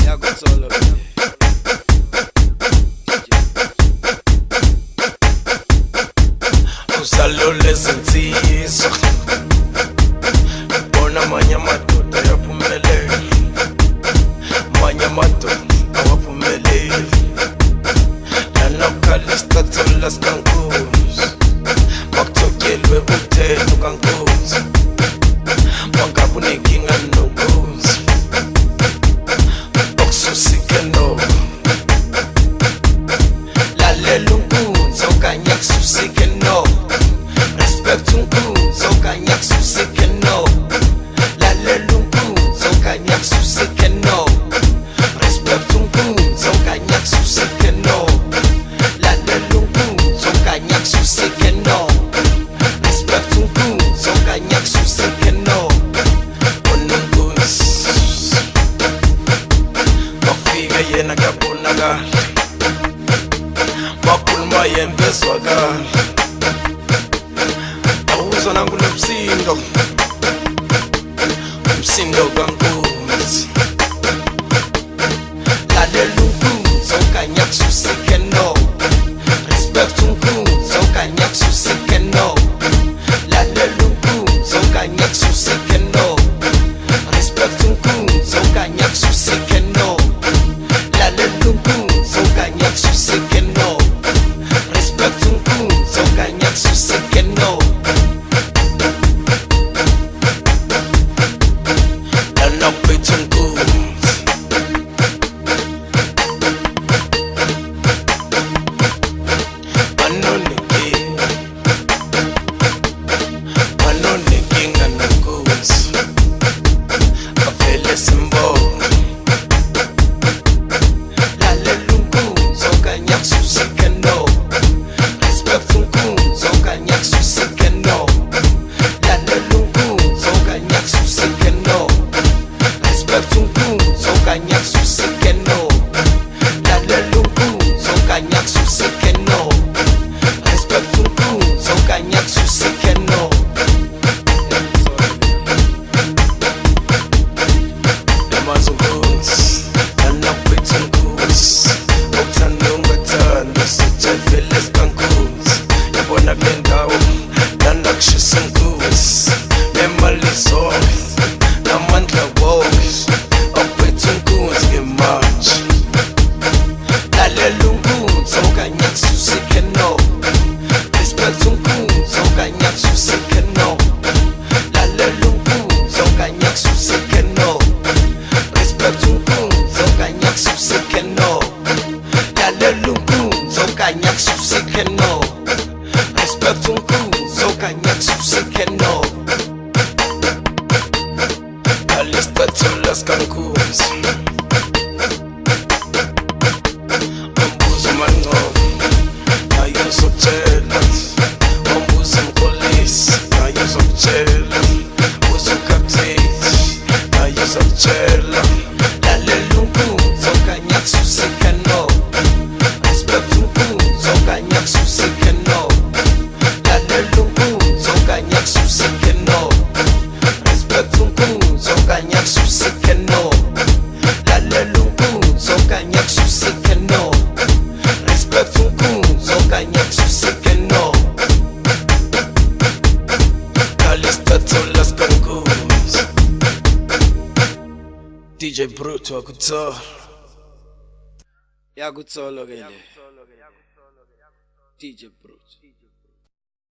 Yakuthola usalole izinsizwa bona amanye amadoda ayaphumelela, amanye amadoda awaphumeleli. Lana ukhala isicathulo sikankosi makuthokelwe umthetho kankosi, mangabe unenkinga nonkosi okususike no lalela unkunzi okanye akususike no, respect unkunzi okanye akususike no, lalela unkunzi okanye akususike no, respect unkunzi okanye akususike no, lalela unkunzi okanye akususike no, respect unkunzi okanye akususike no. Ununkunzi mafika yena kuyabonakala, makhuluma yembezwakala, awuzwa nangulo msindo, umsindo kankunzi. Lalela unkunzi okanye akususike no, respect unkunzi okanye akususike no, lalela unkunzi okanye akususike no, respect unkunzi okanye akususike no, lalela unkunzi okanye akususike no, respect unkunzi okanye akususike no. Lana uphethe unkunzi banonenkinga nonkunzi avele simbona. Lalela unkunzi okanye akususike no, respect unkunzi okanye akususike no, lalela unkunzi okanye akususike no, respect unkunzi okanye akususike no, lalela unkunzi okanye akususike no, respect unkunzi okanye akususike no. Yamazi unkunzi lana uphethe unkunzi, okuthanda ungathanda sijayivele sikankunzi. Yabona kule ndawo lana kushisa unkunzi, nemali zonke namandla wonke awuphethe unkunzi ngemanje. Lalela unkunzi okanye akususike no, respect unkunzi okanye akususike no, lalela unkunzi okanye akususike no, respect unkunzi okanye akususike no, lalela unkunzi okanye akususike no, respect unkunzi okanye akususike no. Kalisicathulo sikankunzi umbuzo uMancoko naye uzokutshela, umbuzo umpolisi naye uzokutshela, umbuzo ukapteni naye uzokutshela. Lalela unkunzi okanye akususike no, respect unkunzi okanye akususike no, lalela unkunzi okanye akususike no, respect unkunzi okanye akususike no, lalela unkunzi okanye akususike no, respect unkunzi okanye akususike no. Kalisicathulo sikankunzi DJ Bruto akuthola, yakuthola ke le DJ Bruto.